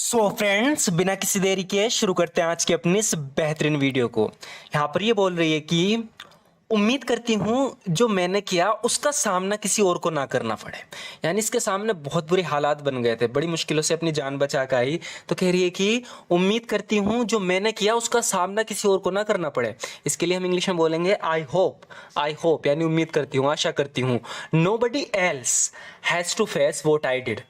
So friends, बिना किसी देरी के शुरू करते हैं आज की अपनी इस बेहतरीन वीडियो को। यहाँ पर ये बोल रही है कि उम्मीद करती हूँ जो मैंने किया उसका सामना किसी और को ना करना पड़े। यानी इसके सामने बहुत बुरे हालात बन गए थे, बड़ी मुश्किलों से अपनी जान बचा कर आई, तो कह रही है कि उम्मीद करती हूँ जो मैंने किया उसका सामना किसी और को ना करना पड़े। इसके लिए हम इंग्लिश में बोलेंगे आई होप यानी उम्मीद करती हूँ, आशा करती हूँ। Nobody else has to face what I did.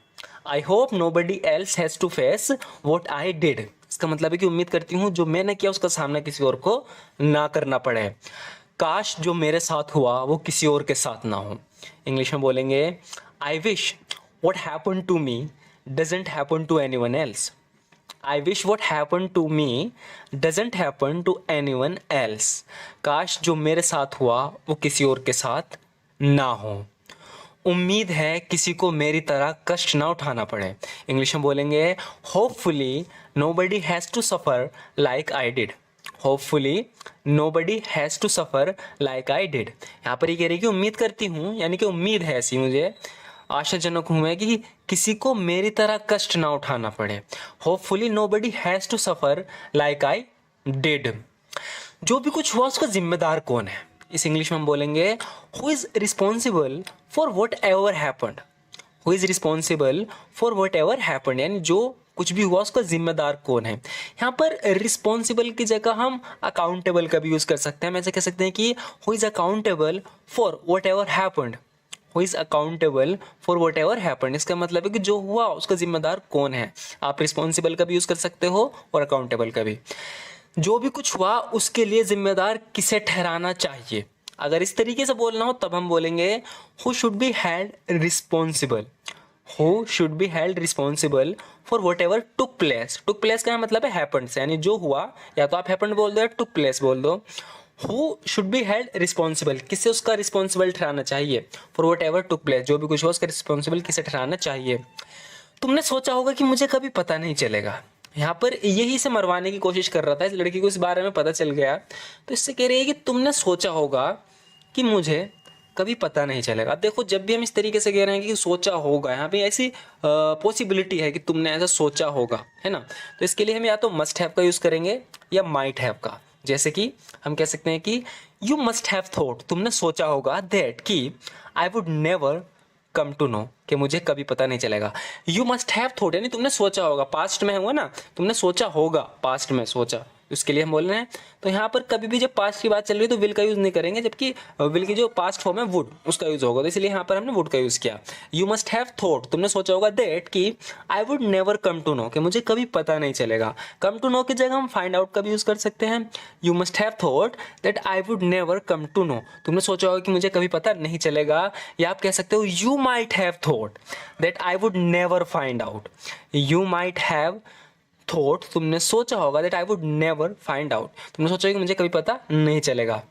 I hope nobody else has to face what I did. इसका मतलब है कि उम्मीद करती हूँ जो मैंने किया उसका सामना किसी और को ना करना पड़े। काश जो मेरे साथ हुआ वो किसी और के साथ ना हो। इंग्लिश में बोलेंगे I wish what happen to me doesn't happen to anyone else. I wish what happen to me doesn't happen to anyone else. काश जो मेरे साथ हुआ वो किसी और के साथ ना हो। उम्मीद है किसी को मेरी तरह कष्ट ना उठाना पड़े। इंग्लिश में बोलेंगे hopefully nobody has to suffer like I did. Hopefully nobody has to suffer like I did. यहाँ पर ये कह रही है कि उम्मीद करती हूँ, यानी कि उम्मीद है ऐसी मुझे, आशाजनक हूँ मैं कि किसी को मेरी तरह कष्ट ना उठाना पड़े। Hopefully nobody has to suffer like I did. जो भी कुछ हुआ उसका जिम्मेदार कौन है? इस इंग्लिश में हम बोलेंगे who is responsible for what ever happened. Who is responsible for what ever happened, यानी जो कुछ भी हुआ उसका जिम्मेदार कौन है। यहाँ पर रिस्पॉन्सिबल की जगह हम अकाउंटेबल का भी यूज़ कर सकते हैं। हम ऐसे कह सकते हैं कि who is accountable for what ever happened. Who is accountable for what ever happened. इसका मतलब है कि जो हुआ उसका जिम्मेदार कौन है। आप रिस्पॉन्सिबल का भी यूज़ कर सकते हो और अकाउंटेबल का भी। जो भी कुछ हुआ उसके लिए जिम्मेदार किसे ठहराना चाहिए। अगर इस तरीके से बोलना हो तब हम बोलेंगे who should be held responsible. Who should be held responsible for what ever took place. Took place का मतलब है हैपेंड, यानी जो हुआ, या तो आप हैपेंड बोल दो या टुक प्लेस बोल दो। Who should be held responsible, किससे उसका रिस्पॉन्सिबल ठहराना चाहिए। For what ever took place, जो भी कुछ हुआ उसका रिस्पॉन्सिबल किसे ठहराना चाहिए। तुमने सोचा होगा कि मुझे कभी पता नहीं चलेगा। यहाँ पर यही से मरवाने की कोशिश कर रहा था, इस लड़की को इस बारे में पता चल गया, तो इससे कह रही है कि तुमने सोचा होगा कि मुझे कभी पता नहीं चलेगा। अब देखो, जब भी हम इस तरीके से कह रहे हैं कि सोचा होगा, यहाँ पे ऐसी पॉसिबिलिटी है कि तुमने ऐसा सोचा होगा, है ना। तो इसके लिए हम या तो मस्ट हैव का यूज़ करेंगे या माइट हैव का। जैसे कि हम कह सकते हैं कि यू मस्ट हैव थॉट, तुमने सोचा होगा, दैट कि I would never come to know, कि मुझे कभी पता नहीं चलेगा। यू मस्ट हैव थॉट यानी तुमने सोचा होगा, पास्ट में हुआ ना, तुमने सोचा होगा, पास्ट में सोचा, उसके लिए हम बोल रहे हैं। तो यहाँ पर कभी भी जब पास्ट की बात चल रही है तो विल का यूज़ नहीं करेंगे, जबकि विल की जो पास्ट फॉर्म है वुड, उसका यूज़ होगा। तो इसलिए यहाँ पर हमने वुड का यूज़ किया। यू मस्ट हैव थॉट, तुमने सोचा होगा, दैट कि I would never come to know, कि मुझे कभी पता नहीं चलेगा। कम टू नो की जगह हम फाइंड आउट का भी यूज़ कर सकते हैं। You must have thought that I would never come to know, तुमने सोचा होगा कि मुझे कभी पता नहीं चलेगा। या आप कह सकते हो you might have thought that I would never find out. You might have thought, तुमने सोचा होगा, that I would never find out, तुमने सोचा कि मुझे कभी पता नहीं चलेगा।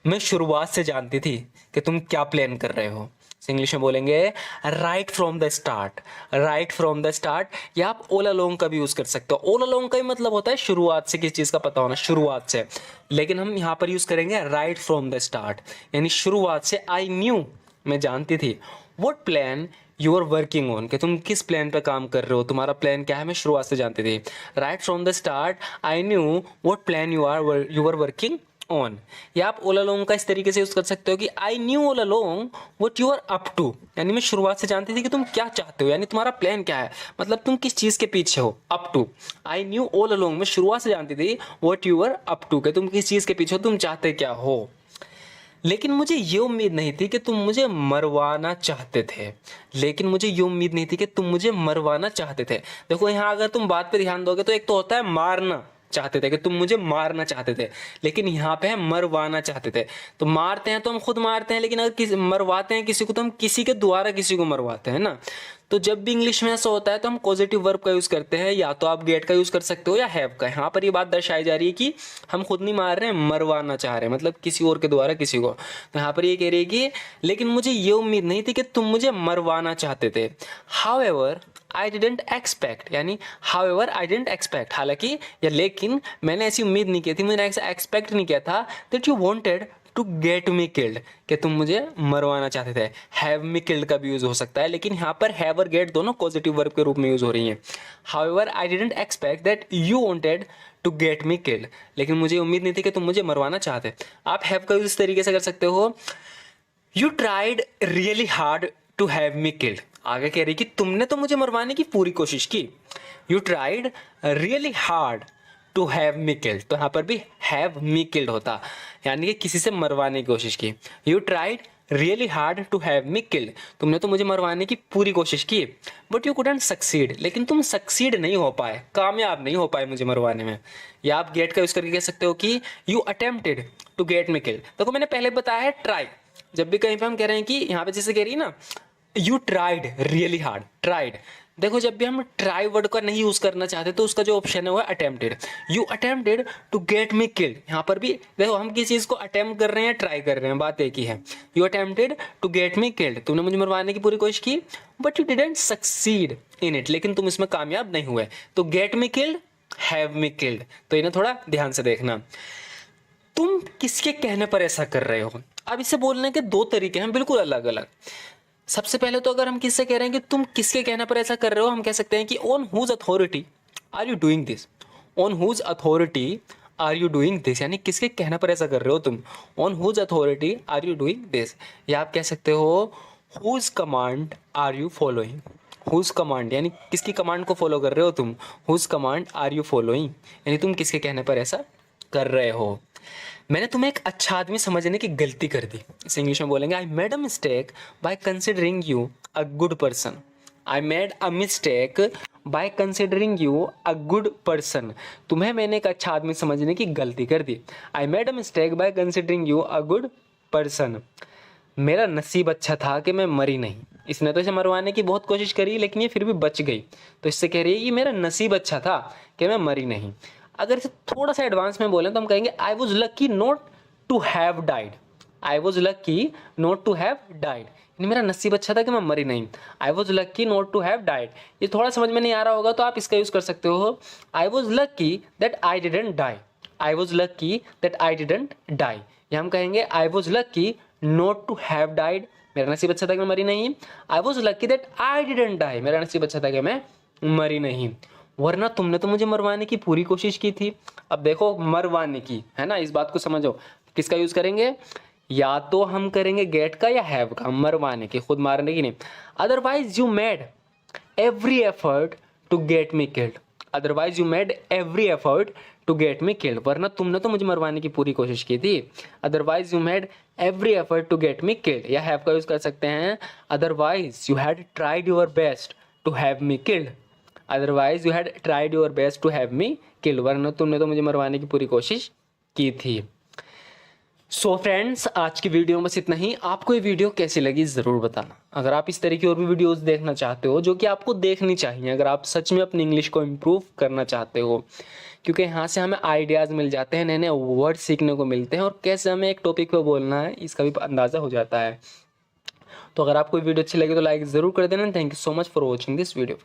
मैं शुरुआत से जानती थी कि तुम क्या प्लान कर रहे हो। इंग्लिश में बोलेंगे right from the start. Right from the start, या आप ऑल अलोंग का भी यूज़ कर सकते हो। ऑल अलोंग का ही मतलब होता है शुरुआत से किसी चीज़ का पता होना, शुरुआत से। लेकिन हम यहाँ पर यूज़ करेंगे राइट फ्रॉम द स्टार्ट, यानी शुरुआत से। आई न्यू, मैं जानती थी। What plan you are working on, कि तुम किस प्लान पे काम कर रहे हो, तुम्हारा प्लान क्या है, मैं शुरुआत से जानती थी। Right from the start I knew what plan you are working on. या आप ऑल अलोंग का इस तरीके से यूज कर सकते हो कि I knew all along what you are up to, यानी मैं शुरुआत से जानती थी कि तुम क्या चाहते हो, यानी तुम्हारा प्लान क्या है, मतलब तुम किस चीज़ के पीछे हो। Up to, I knew all along, मैं शुरुआत से जानती थी what you are up to, कि तुम किस चीज़ के पीछे हो, तुम चाहते क्या हो। लेकिन मुझे ये उम्मीद नहीं थी कि तुम मुझे मरवाना चाहते थे। लेकिन मुझे ये उम्मीद नहीं थी कि तुम मुझे मरवाना चाहते थे। देखो, यहाँ अगर तुम बात पे ध्यान दोगे तो एक तो होता है मारना चाहते थे, कि तुम मुझे मारना चाहते थे, लेकिन यहाँ पे है मरवाना चाहते थे। तो मारते हैं तो हम खुद मारते हैं, लेकिन अगर मरवाते हैं किसी को तो हम किसी के द्वारा किसी को मरवाते हैं ना। तो जब भी इंग्लिश में ऐसा होता है तो हम पॉजिटिव वर्ब का यूज़ करते हैं, या तो आप गेट का यूज़ कर सकते हो या हैव का। यहाँ पर ये बात दर्शाई जा रही है कि हम खुद नहीं मार रहे हैं, मरवाना चाह रहे हैं, मतलब किसी और के द्वारा किसी को। तो यहाँ पर ये कह रही है कि लेकिन मुझे ये उम्मीद नहीं थी कि तुम मुझे मरवाना चाहते थे। हाउएवर आई डिडेंट एक्सपेक्ट, यानी हाउएवर आई डिडेंट एक्सपेक्ट, हालांकि या लेकिन मैंने ऐसी उम्मीद नहीं की थी, मैंने ऐसा एक्सपेक्ट नहीं किया था, that you wanted to get me killed, कि तुम मुझे मरवाना चाहते थे। हैव मी किल्ड का भी यूज़ हो सकता है, लेकिन यहाँ पर हैव और गेट दोनों पॉजिटिव वर्ब के रूप में यूज़ हो रही हैं। However I didn't expect that you wanted to get me killed, लेकिन मुझे उम्मीद नहीं थी कि तुम मुझे मरवाना चाहते। आप हैव का यूज इस तरीके से कर सकते हो, you tried really hard to have me killed. आगे कह रही कि तुमने तो मुझे मरवाने की पूरी कोशिश की। You tried really hard to have me killed, तो यहाँ पर भी हैव मी किल्ड होता, यानी कि किसी से मरवाने की कोशिश की। You tried really hard to have me killed, तुमने तो मुझे मरवाने की पूरी कोशिश की, बट यू कुडंट सक्सीड, लेकिन तुम सक्सीड नहीं हो पाए, कामयाब नहीं हो पाए मुझे मरवाने में। या आप गेट का यूज करके कह सकते हो कि you attempted to get me killed. देखो मैंने पहले बताया है ट्राई, जब भी कहीं पे हम कह रहे हैं कि यहाँ पे जैसे कह रही है ना you tried really hard, tried, देखो जब भी हम ट्राई वर्ड का नहीं यूज करना चाहते तो उसका जो ऑप्शन है वो है attempted. You attempted to get me killed, यहाँ पर भी देखो हम किसी चीज को अटेम्प्ट कर रहे हैं ट्राई कर रहे हैं, बात एक ही है। You attempted to get me killed, तुमने मुझे मरवाने की पूरी कोशिश की, but you didn't succeed in it, लेकिन तुम इसमें कामयाब नहीं हुए। तो get me killed, have me killed, तो इन्हें थोड़ा ध्यान से देखना। तुम किसके कहने पर ऐसा कर रहे हो, अब इसे बोलने के दो तरीके हैं बिल्कुल अलग अलग। सबसे पहले तो अगर हम किससे कह रहे हैं कि तुम किसके कहने पर ऐसा कर रहे हो, हम कह सकते हैं कि on whose authority are you doing this, on whose authority are you doing this, यानी किसके कहने पर ऐसा कर रहे हो तुम, on whose authority are you doing this. या आप कह सकते हो whose command are you following, whose command यानी किसकी कमांड को फॉलो कर रहे हो तुम, whose command are you following, यानी तुम किसके कहने पर ऐसा कर रहे हो। मैंने तुम्हें एक अच्छा आदमी समझने की गलती कर दी, इसे इंग्लिश में बोलेंगे I made a mistake by considering you a good person. I made a mistake by considering you a good person, तुम्हें मैंने एक अच्छा आदमी समझने की गलती कर दी। I made a mistake by considering you a good person, मेरा नसीब अच्छा था कि मैं मरी नहीं। इसने तो इसे मरवाने की बहुत कोशिश करी लेकिन ये फिर भी बच गई, तो इससे कह रही है कि मेरा नसीब अच्छा था कि मैं मरी नहीं। अगर इसे थोड़ा सा एडवांस में बोलें तो हम कहेंगे I was lucky not to have died, I was lucky not to have died, मेरा नसीब अच्छा था कि मैं मरी नहीं। I was lucky not to have died, ये थोड़ा समझ में नहीं आ रहा होगा तो आप इसका यूज कर सकते हो, I was lucky that I didn't die, I was lucky that I didn't die. या हम कहेंगे I was lucky not to have died, मेरा नसीब अच्छा था कि मैं मरी नहीं। I was lucky that I didn't die, मेरा नसीब अच्छा था कि मैं मरी नहीं, वरना तुमने तो मुझे मरवाने की पूरी कोशिश की थी। अब देखो मरवाने की है ना, इस बात को समझो, किसका यूज करेंगे, या तो हम करेंगे गेट का या हैव का, मरवाने की, खुद मारने की नहीं। Otherwise you made every effort to get me killed, otherwise you made every effort to get me killed, वरना तुमने तो मुझे मरवाने की पूरी कोशिश की थी। Otherwise you made every effort to get me killed, या हैव का यूज कर सकते हैं, otherwise you had tried your best to have me killed, otherwise you had tried your best to have me killed, वरना तुमने तो मुझे मरवाने की पूरी कोशिश की थी। सो फ्रेंड्स, आज की वीडियो में बस इतना ही। आपको ये वीडियो कैसी लगी ज़रूर बताना। अगर आप इस तरह की और भी वीडियोस देखना चाहते हो जो कि आपको देखनी चाहिए, अगर आप सच में अपनी इंग्लिश को इम्प्रूव करना चाहते हो, क्योंकि यहाँ से हमें आइडियाज़ मिल जाते हैं, नए नए वर्ड सीखने को मिलते हैं और कैसे हमें एक टॉपिक पर बोलना है इसका भी अंदाज़ा हो जाता है। तो अगर आपको वीडियो अच्छी लगी तो लाइक ज़रूर कर देना। Thank you so much for watching this video.